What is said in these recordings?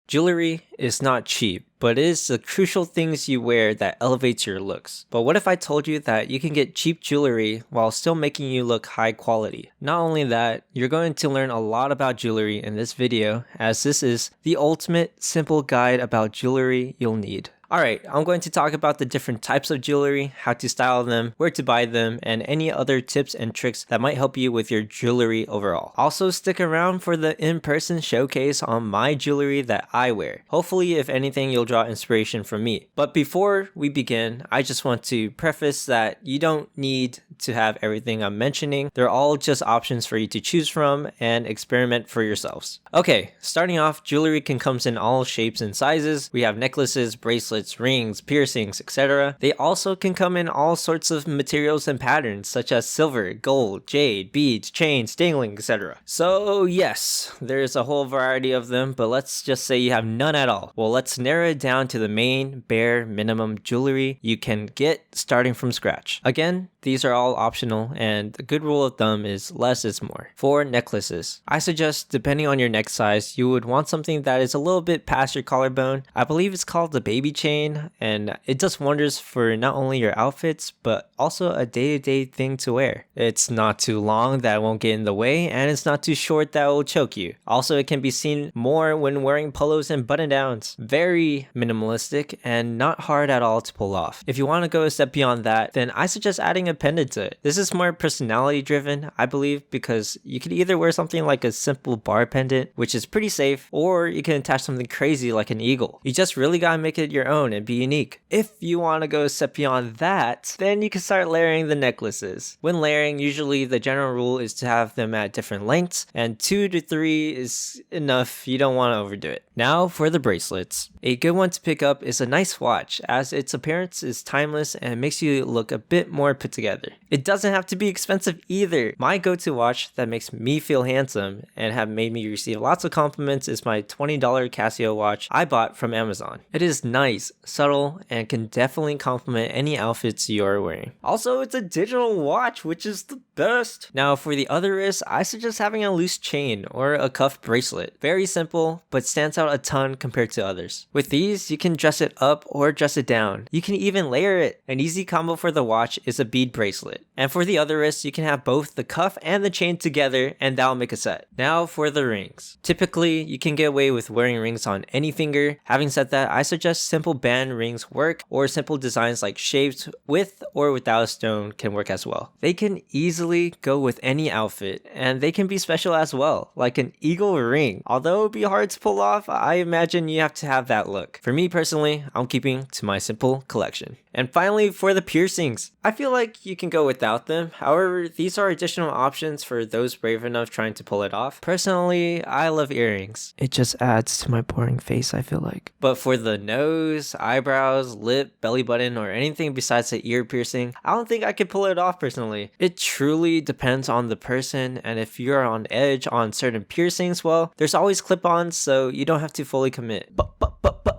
Jewelry is not cheap, but it is the crucial things you wear that elevates your looks. But what if I told you that you can get cheap jewelry while still making you look high quality? Not only that, you're going to learn a lot about jewelry in this video, as this is the ultimate simple guide about jewelry you'll need. Alright, I'm going to talk about the different types of jewelry, how to style them, where to buy them, and any other tips and tricks that might help you with your jewelry overall. Also, stick around for the in-person showcase on my jewelry that I wear. Hopefully, if anything, you'll draw inspiration from me. But before we begin, I just want to preface that you don't need to have everything I'm mentioning. They're all just options for you to choose from and experiment for yourselves. Okay, starting off, jewelry can come in all shapes and sizes. We have necklaces, bracelets, rings, piercings, etc. They also can come in all sorts of materials and patterns such as silver, gold, jade, beads, chains, dangling, etc. So yes, there's a whole variety of them, but let's just say you have none at all. Well, let's narrow it down to the main bare minimum jewelry you can get starting from scratch. Again, these are all optional, and the good rule of thumb is less is more. For necklaces, I suggest, depending on your neck size, you would want something that is a little bit past your collarbone. I believe it's called the baby chain, and it does wonders for not only your outfits, but also a day-to-day thing to wear. It's not too long that it won't get in the way, and it's not too short that it will choke you. Also, it can be seen more when wearing polos and button-downs. Very minimalistic and not hard at all to pull off. If you want to go a step beyond that, then I suggest adding a pendant to it. This is more personality driven, I believe, because you could either wear something like a simple bar pendant, which is pretty safe, or you can attach something crazy like an eagle. You just really gotta make it your own and be unique. If you want to go a step beyond that, then you can start layering the necklaces. When layering, usually the general rule is to have them at different lengths, and 2 to 3 is enough. You don't want to overdo it. Now for the bracelets. A good one to pick up is a nice watch, as its appearance is timeless and makes you look a bit more put together. It doesn't have to be expensive either. My go-to watch that makes me feel handsome and have made me receive lots of compliments is my $20 Casio watch I bought from Amazon. It is nice, subtle, and can definitely complement any outfits you are wearing. Also, it's a digital watch, which is the best. Now for the other wrist, I suggest having a loose chain or a cuff bracelet. Very simple, but stands out a ton compared to others. With these, you can dress it up or dress it down. You can even layer it. An easy combo for the watch is a bead bracelet. And for the other wrist, you can have both the cuff and the chain together, and that'll make a set. Now for the rings. Typically, you can get away with wearing rings on any finger. Having said that, I suggest simple band rings work, or simple designs like shapes with or without a stone can work as well. They can easily go with any outfit, and they can be special as well, like an eagle ring. Although it would be hard to pull off, I imagine you have to have that look. For me personally, I'm keeping to my simple collection. And finally, for the piercings. I feel like you can go without them. However, these are additional options for those brave enough trying to pull it off. Personally, I love earrings. It just adds to my boring face, I feel like. But for the nose, eyebrows, lip, belly button, or anything besides the ear piercing, I don't think I could pull it off personally. It truly depends on the person, and if you're on edge on certain piercings, well, there's always clip-ons, so you don't have to fully commit.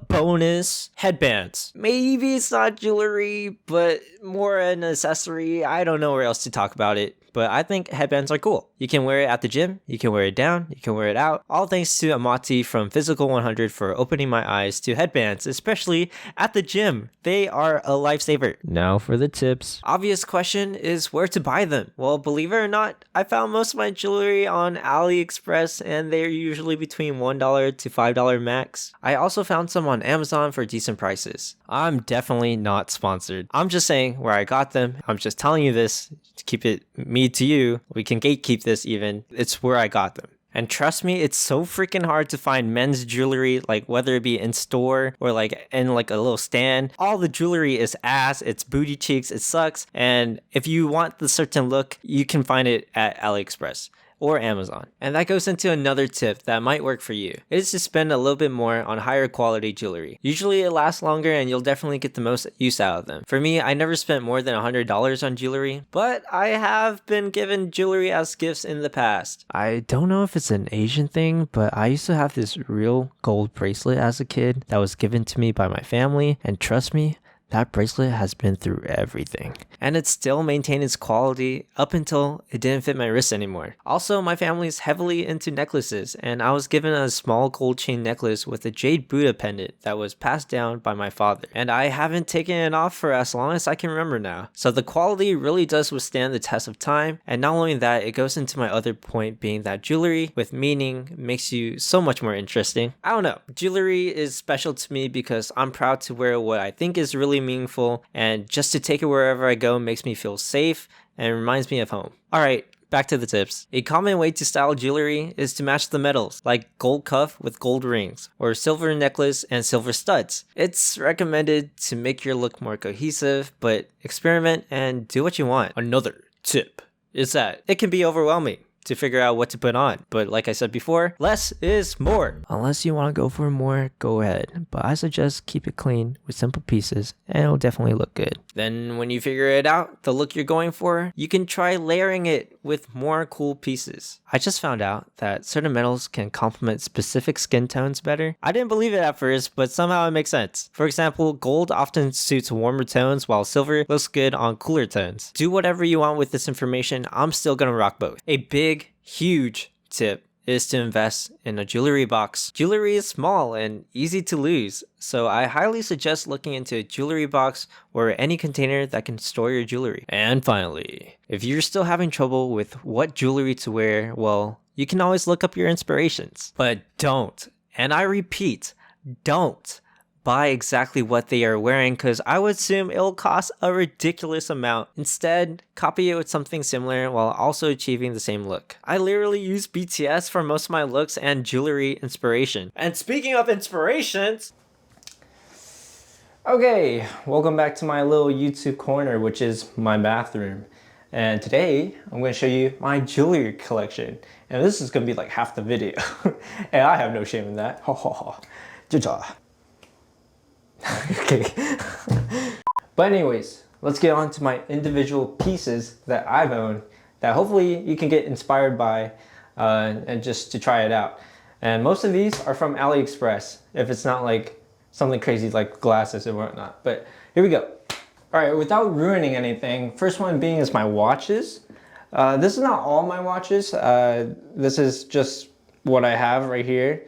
Bonus headbands. Maybe it's not jewelry, but more an accessory. I don't know where else to talk about it, but I think headbands are cool. You can wear it at the gym, you can wear it down, you can wear it out. All thanks to Amati from Physical 100 for opening my eyes to headbands, especially at the gym. They are a lifesaver. Now for the tips. Obvious question is where to buy them. Well, believe it or not, I found most of my jewelry on AliExpress, and they're usually between $1 to $5 max. I also found some on Amazon for decent prices. I'm definitely not sponsored. I'm just saying where I got them. I'm just telling you this to keep it me to you. We can gatekeep this even. It's where I got them. And trust me, it's so freaking hard to find men's jewelry, like whether it be in store or like in like a little stand. All the jewelry is ass, it's booty cheeks, it sucks. And if you want the certain look, you can find it at AliExpress or Amazon. And that goes into another tip that might work for you. It is to spend a little bit more on higher quality jewelry. Usually it lasts longer and you'll definitely get the most use out of them. For me, I never spent more than $100 on jewelry, but I have been given jewelry as gifts in the past. I don't know if it's an Asian thing, but I used to have this real gold bracelet as a kid that was given to me by my family, and trust me, that bracelet has been through everything. and it still maintained its quality up until it didn't fit my wrist anymore. Also, my family is heavily into necklaces, and I was given a small gold chain necklace with a jade Buddha pendant that was passed down by my father, and I haven't taken it off for as long as I can remember now. So the quality really does withstand the test of time, and not only that, it goes into my other point being that jewelry with meaning makes you so much more interesting. I don't know, jewelry is special to me because I'm proud to wear what I think is really meaningful, and just to take it wherever I go makes me feel safe and reminds me of home. Alright, back to the tips. A common way to style jewelry is to match the metals, like gold cuff with gold rings, or silver necklace and silver studs. It's recommended to make your look more cohesive, but experiment and do what you want. Another tip is that it can be overwhelming to figure out what to put on, but like I said before, less is more. Unless you want to go for more, go ahead, but I suggest keep it clean with simple pieces and it'll definitely look good. Then when you figure it out, the look you're going for, you can try layering it with more cool pieces. I just found out that certain metals can complement specific skin tones better. I didn't believe it at first, but somehow it makes sense. For example, gold often suits warmer tones while silver looks good on cooler tones. Do whatever you want with this information, I'm still gonna rock both. A big, huge tip is to invest in a jewelry box. Jewelry is small and easy to lose, so I highly suggest looking into a jewelry box or any container that can store your jewelry. And finally, if you're still having trouble with what jewelry to wear, well, you can always look up your inspirations. But don't, and I repeat, don't buy exactly what they are wearing, because I would assume it'll cost a ridiculous amount. Instead, copy it with something similar while also achieving the same look. I literally use BTS for most of my looks and jewelry inspiration. And speaking of inspirations, okay, welcome back to my little YouTube corner, which is my bathroom. And today, I'm going to show you my jewelry collection. And this is going to be like half the video. And I have no shame in that. Ha ha ha. Ja-ja. Okay. But anyways, let's get on to my individual pieces that I've owned that hopefully you can get inspired by and just to try it out. And most of these are from AliExpress, if it's not like something crazy like glasses and whatnot. But here we go. Alright, without ruining anything, first one being is my watches. This is not all my watches. This is just what I have right here.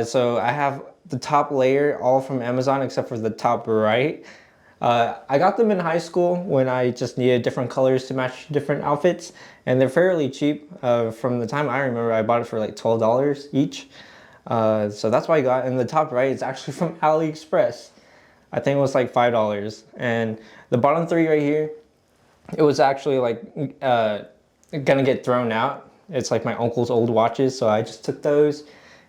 So I have the top layer all from Amazon except for the top right. I got them in high school when I just needed different colors to match different outfits, and they're fairly cheap. From the time I remember, I bought it for like $12 each. So that's what I got. And the top right is actually from AliExpress. I think it was like $5. And the bottom three right here, it was actually like gonna get thrown out. It's like my uncle's old watches, so I just took those.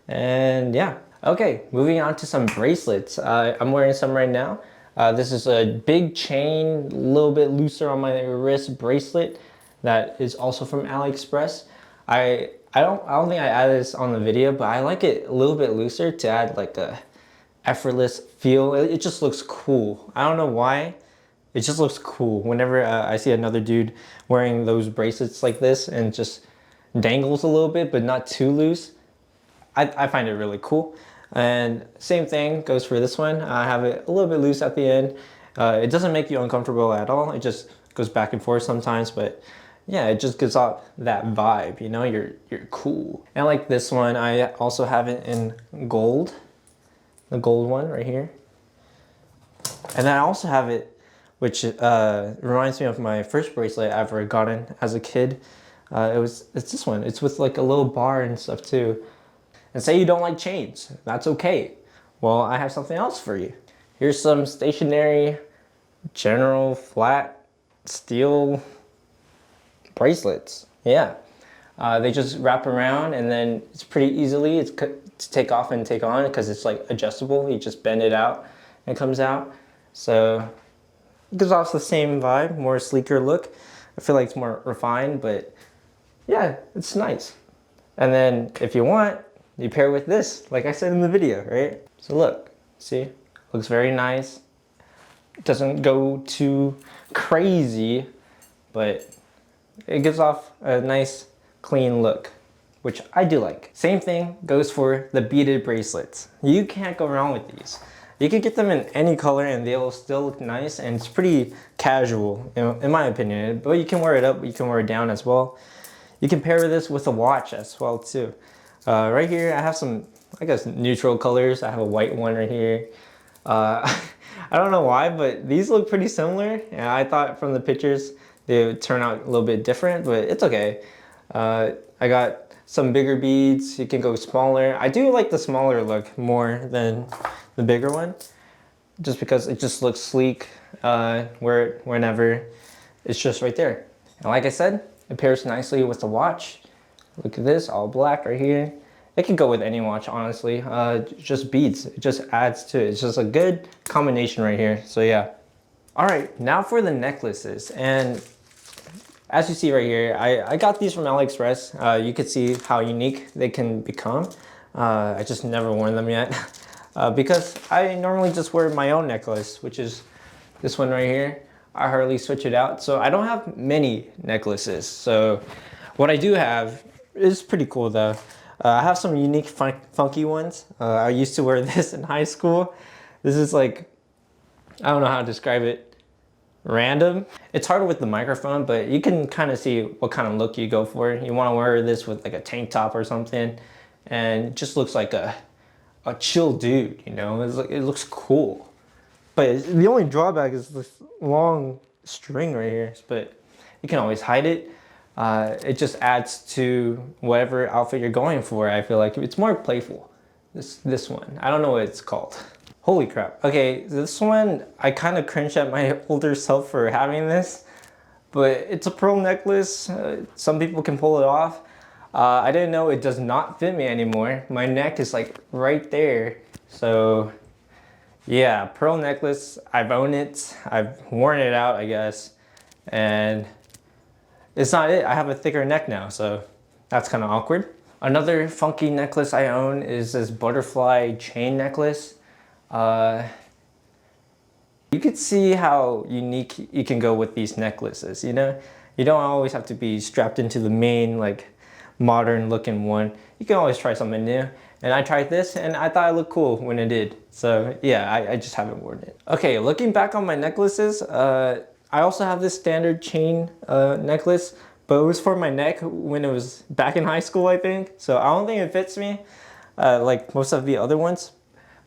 And yeah. Okay, moving on to some bracelets. I'm wearing some right now. This is a big chain, a little bit looser on my wrist bracelet that is also from AliExpress. I don't think I added this on the video, but I like it a little bit looser to add like a effortless feel. It just looks cool. I don't know why. It just looks cool whenever I see another dude wearing those bracelets like this and just dangles a little bit, but not too loose. I find it really cool. And same thing goes for this one. I have it a little bit loose at the end. It doesn't make you uncomfortable at all. It just goes back and forth sometimes, but yeah, it just gives off that vibe, you know, you're cool. And like this one, I also have it in gold, the gold one right here. And I also have it, which reminds me of my first bracelet I ever gotten as a kid. It's this one. It's with like a little bar and stuff too. And say you don't like chains, that's okay. Well, I have something else for you. Here's some stationary, general, flat, steel bracelets. Yeah, they just wrap around and then it's pretty easily to take off and take on because it's like adjustable. You just bend it out and it comes out. So it gives off the same vibe, more sleeker look. I feel like it's more refined, but yeah, it's nice. And then if you want, you pair with this, like I said in the video, right? So look, see, looks very nice. It doesn't go too crazy, but it gives off a nice, clean look, which I do like. Same thing goes for the beaded bracelets. You can't go wrong with these. You can get them in any color and they'll still look nice, and it's pretty casual, in my opinion. But you can wear it up, you can wear it down as well. You can pair this with a watch as well too. Right here I have some, I guess, neutral colors. I have a white one right here. I don't know why, but these look pretty similar, and I thought from the pictures they would turn out a little bit different, but it's okay. I got some bigger beads. You can go smaller. I do like the smaller look more than the bigger one, just because it just looks sleek whenever it's just right there. And like I said, it pairs nicely with the watch. Look at this, all black right here. It can go with any watch, honestly. Just beads, it just adds to it. It's just a good combination right here. So yeah. All right, now for the necklaces. And as you see right here, I got these from AliExpress. You can see how unique they can become. I just never worn them yet because I normally just wear my own necklace, which is this one right here. I hardly switch it out. So I don't have many necklaces. So what I do have is pretty cool though. I have some unique funky ones. I used to wear this in high school. This is like, I don't know how to describe it. Random. It's harder with the microphone, but you can kind of see what kind of look you go for. You want to wear this with like a tank top or something, and it just looks like a chill dude, you know? It's like, it looks cool. But the only drawback is this long string right here, but you can always hide it. It just adds to whatever outfit you're going for. I feel like it's more playful. This one, I don't know what it's called. Holy crap. Okay, this one, I kind of cringe at my older self for having this, but it's a pearl necklace. Some people can pull it off. I didn't know it does not fit me anymore. My neck is like right there. So yeah, pearl necklace, I've owned it. I've worn it out, I guess. And it's not it. I have a thicker neck now, so that's kind of awkward. Another funky necklace I own is this butterfly chain necklace. You could see how unique you can go with these necklaces, you know? You don't always have to be strapped into the main, like, modern looking one. You can always try something new. And I tried this and I thought it looked cool when it did. So yeah, I just haven't worn it. Okay, looking back on my necklaces, I also have this standard chain necklace, but it was for my neck when it was back in high school, I think. So I don't think it fits me like most of the other ones.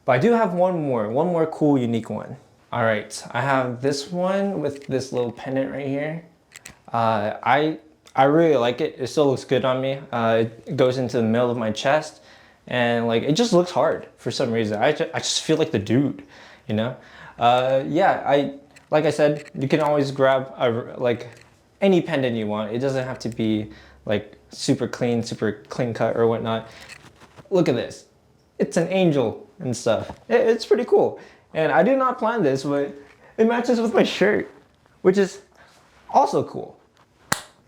But I do have one more cool, unique one. All right, I have this one with this little pendant right here. I really like it. It still looks good on me. It goes into the middle of my chest, and like it just looks hard for some reason. I just feel like the dude, you know. Yeah, like I said, you can always grab like any pendant you want. It doesn't have to be like super clean cut or whatnot. Look at this. It's an angel and stuff. It's pretty cool. And I did not plan this, but it matches with my shirt, which is also cool.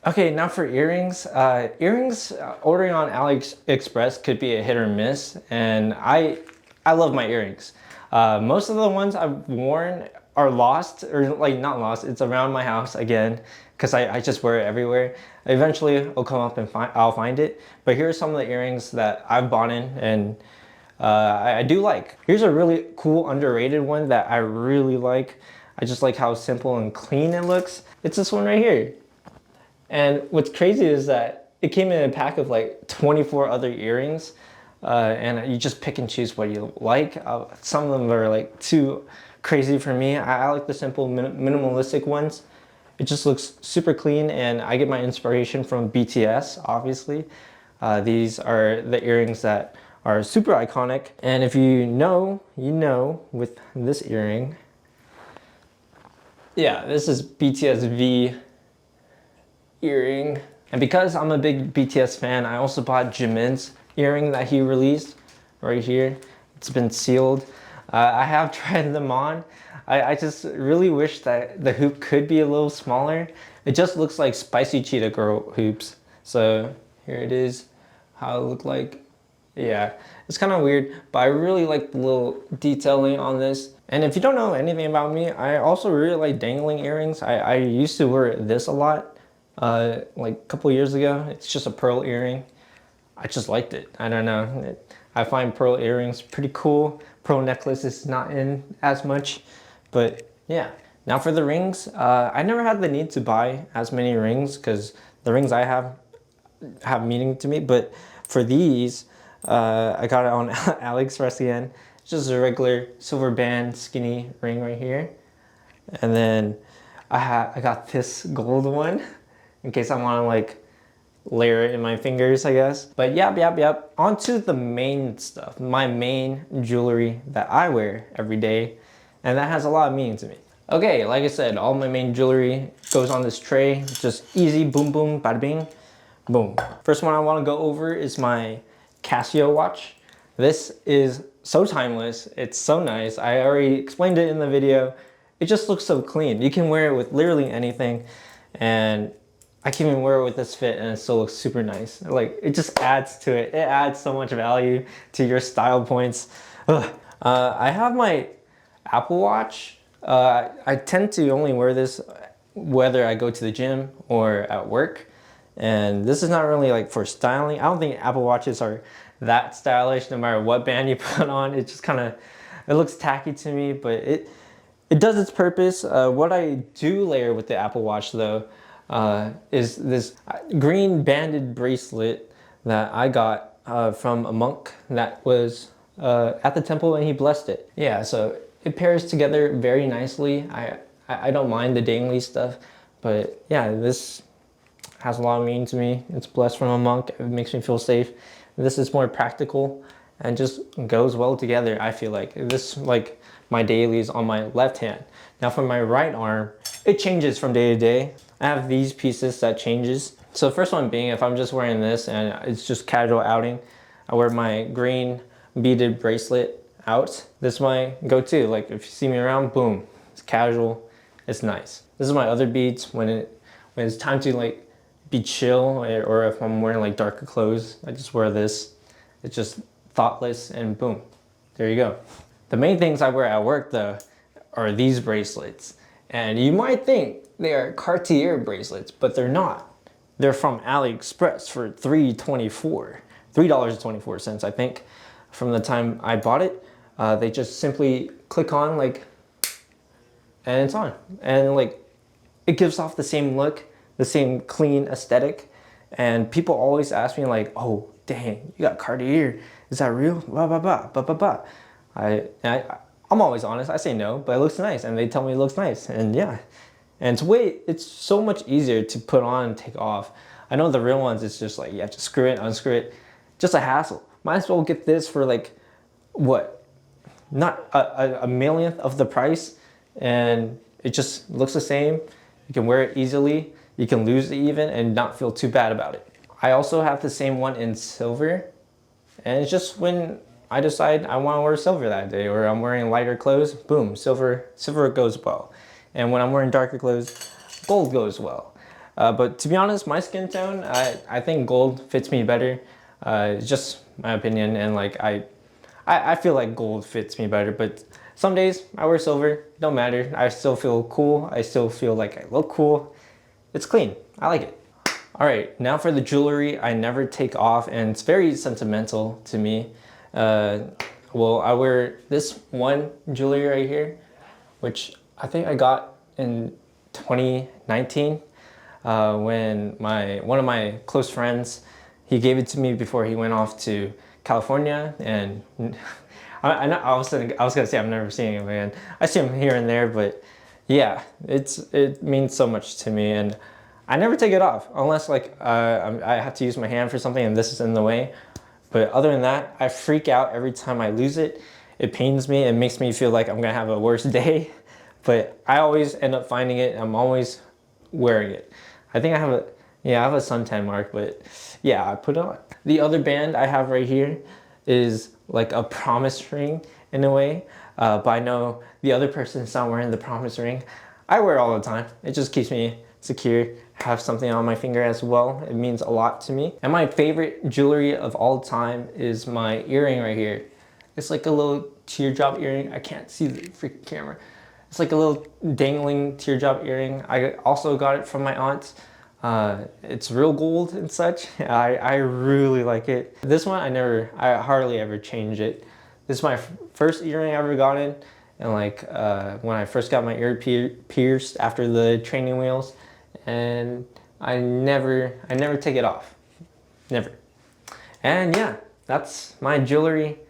Okay, now for earrings. Ordering on AliExpress could be a hit or miss, and I love my earrings. Most of the ones I've worn are lost, or like not lost, it's around my house again, because I just wear it everywhere. Eventually I'll come up and I'll find it. But here are some of the earrings that I've bought in and I do like. Here's a really cool underrated one that I really like. I just like how simple and clean it looks. It's this one right here. And what's crazy is that it came in a pack of like 24 other earrings, and you just pick and choose what you like. Some of them are like too crazy for me. I like the simple minimalistic ones. It just looks super clean, and I get my inspiration from BTS, obviously. These are the earrings that are super iconic. And if you know, you know with this earring. Yeah, this is BTS V earring. And because I'm a big BTS fan, I also bought Jimin's earring that he released right here. It's been sealed. I have tried them on. I just really wish that the hoop could be a little smaller. It just looks like Spicy Cheetah Girl hoops. So here it is, how it looked like. Yeah, it's kind of weird, but I really like the little detailing on this. And if you don't know anything about me, I also really like dangling earrings. I used to wear this a lot, like a couple years ago. It's just a pearl earring. I just liked it. I don't know. I find pearl earrings pretty cool. Pearl necklace is not in as much, but yeah. Now for the rings, I never had the need to buy as many rings because the rings I have meaning to me. But for these, I got it on AliExpress again. It's just a regular silver band skinny ring right here. And then I got this gold one in case I want to like layer it in my fingers, I guess. But yep. On to the main stuff, my main jewelry that I wear every day, and that has a lot of meaning to me. Okay, like I said, all my main jewelry goes on this tray. Just easy, boom, boom, bada bing, boom. First one I want to go over is my Casio watch. This is so timeless. It's so nice. I already explained it in the video. It just looks so clean. You can wear it with literally anything, and I can even wear it with this fit and it still looks super nice. Like, it just adds to it. It adds so much value to your style points. I have my Apple Watch. I tend to only wear this whether I go to the gym or at work. And this is not really like for styling. I don't think Apple Watches are that stylish no matter what band you put on. It just kind of, it looks tacky to me, but it does its purpose. What I do layer with the Apple Watch though, is this green banded bracelet that I got from a monk that was at the temple and he blessed it. Yeah, so it pairs together very nicely. I don't mind the dangly stuff, but yeah, this has a lot of meaning to me. It's blessed from a monk. It makes me feel safe. This is more practical and just goes well together, I feel like. This, like my dailies on my left hand. Now for my right arm, it changes from day to day. I have these pieces that changes. So the first one being, if I'm just wearing this and it's just casual outing, I wear my green beaded bracelet out. This is my go-to. Like if you see me around, boom, it's casual, it's nice. This is my other beads when it's time to like be chill, or if I'm wearing like darker clothes, I just wear this. It's just thoughtless and boom, there you go. The main things I wear at work though are these bracelets. And you might think they are Cartier bracelets, but they're not. They're from AliExpress for $3.24, I think, from the time I bought it. They just simply click on like, and it's on. And like, it gives off the same look, the same clean aesthetic. And people always ask me like, oh, dang, you got Cartier. Is that real? Blah, blah, blah, blah, blah, blah. I'm always honest. I say no, but it looks nice. And they tell me it looks nice. And yeah. And it's so much easier to put on and take off. I know the real ones, it's just like, you have to screw it, unscrew it. Just a hassle. Might as well get this for like, what? Not a millionth of the price. And it just looks the same. You can wear it easily. You can lose it even and not feel too bad about it. I also have the same one in silver. And it's just when I decide I want to wear silver that day, or I'm wearing lighter clothes, boom, silver goes well. And when I'm wearing darker clothes, gold goes well. But to be honest, my skin tone, I think gold fits me better. It's just my opinion, and like I feel like gold fits me better. But some days I wear silver, don't matter. I still feel cool. I still feel like I look cool. It's clean. I like it. All right, now for the jewelry I never take off, and it's very sentimental to me. Well, I wear this one jewelry right here, which I think I got in 2019 when one of my close friends, he gave it to me before he went off to California, and I was gonna say I'm never seeing him again. I see him here and there, but yeah, it means so much to me, and I never take it off unless like I have to use my hand for something and this is in the way. But other than that, I freak out every time I lose it. It pains me. It makes me feel like I'm gonna have a worse day. But I always end up finding it. I'm always wearing it. I think I have a suntan mark, but yeah, I put it on. The other band I have right here is like a promise ring in a way. But I know the other person is not wearing the promise ring. I wear it all the time. It just keeps me secure. Have something on my finger as well. It means a lot to me. And my favorite jewelry of all time is my earring right here. It's like a little teardrop earring. I can't see the freaking camera. It's like a little dangling teardrop earring. I also got it from my aunt. It's real gold and such. I really like it. This one I hardly ever change it. This is my first earring I ever got in, and like when I first got my ear pierced after the training wheels, and I never take it off, never. And yeah, that's my jewelry.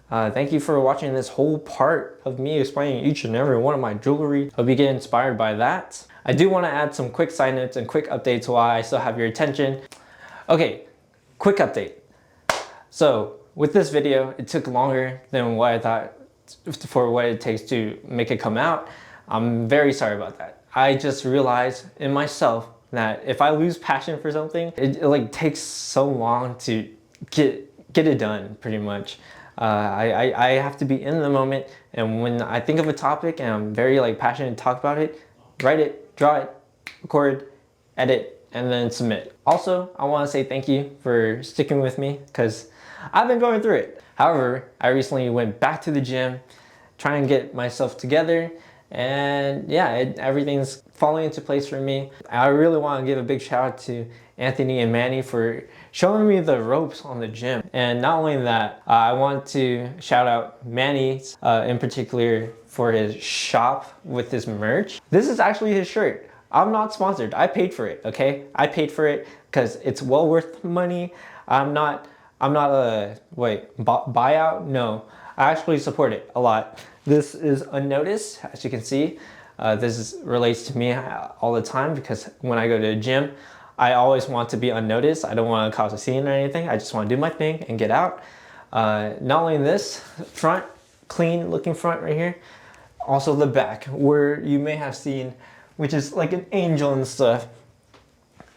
Thank you for watching this whole part of me explaining each and every one of my jewelry. Hope you get inspired by that. I do want to add some quick side notes and quick updates while I still have your attention. Okay, quick update. So with this video, it took longer than what I thought for what it takes to make it come out. I'm very sorry about that. I just realized in myself that if I lose passion for something, it like takes so long to get it done, pretty much. I have to be in the moment, and when I think of a topic and I'm very like passionate to talk about it, write it, draw it, record, edit, and then submit. Also, I want to say thank you for sticking with me because I've been going through it. However, I recently went back to the gym, trying to get myself together, and yeah, everything's falling into place for me. I really want to give a big shout out to Anthony and Manny for showing me the ropes on the gym. And not only that, I want to shout out Manny in particular for his shop with his merch. This is actually his shirt. I'm not sponsored. I paid for it, okay? I paid for it because it's well worth money. I'm not a buyout. No, I actually support it a lot. This is Unnoticed, as you can see. This relates to me all the time because when I go to the gym, I always want to be unnoticed. I don't want to cause a scene or anything. I just want to do my thing and get out. Not only this front, clean looking front right here, also the back where you may have seen, which is like an angel and stuff.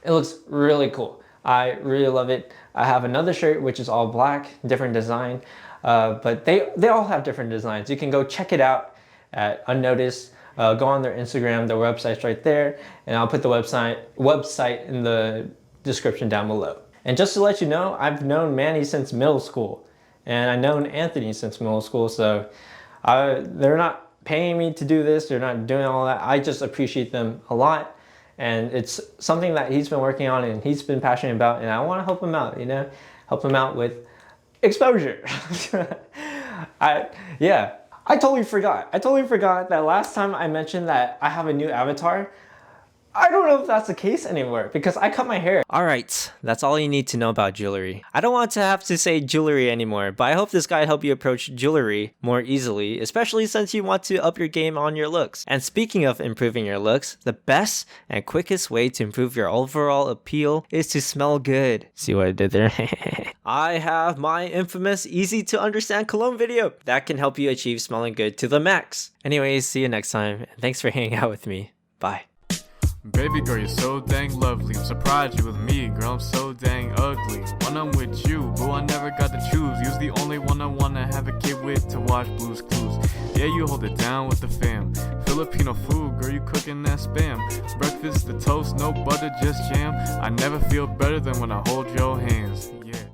It looks really cool. I really love it. I have another shirt which is all black, different design, but they all have different designs. You can go check it out at Unnoticed. Go on their Instagram, their website's right there, and I'll put the website in the description down below. And just to let you know, I've known Manny since middle school, and I've known Anthony since middle school, so they're not paying me to do this, they're not doing all that. I just appreciate them a lot, and it's something that he's been working on and he's been passionate about, and I want to help him out, you know, help him out with exposure. I totally forgot that last time I mentioned that I have a new avatar. I don't know if that's the case anymore because I cut my hair. Alright, that's all you need to know about jewelry. I don't want to have to say jewelry anymore, but I hope this guide helped you approach jewelry more easily, especially since you want to up your game on your looks. And speaking of improving your looks, the best and quickest way to improve your overall appeal is to smell good. See what I did there? I have my infamous easy to understand cologne video that can help you achieve smelling good to the max. Anyways, see you next time, and thanks for hanging out with me. Bye. Baby girl, you're so dang lovely. I'm surprised you with me, girl, I'm so dang ugly. When I'm with you, boo, I never got to choose. You're the only one I wanna have a kid with to watch Blue's Clues. Yeah, you hold it down with the fam. Filipino food, girl, you cooking that spam. Breakfast, the toast, no butter, just jam. I never feel better than when I hold your hands.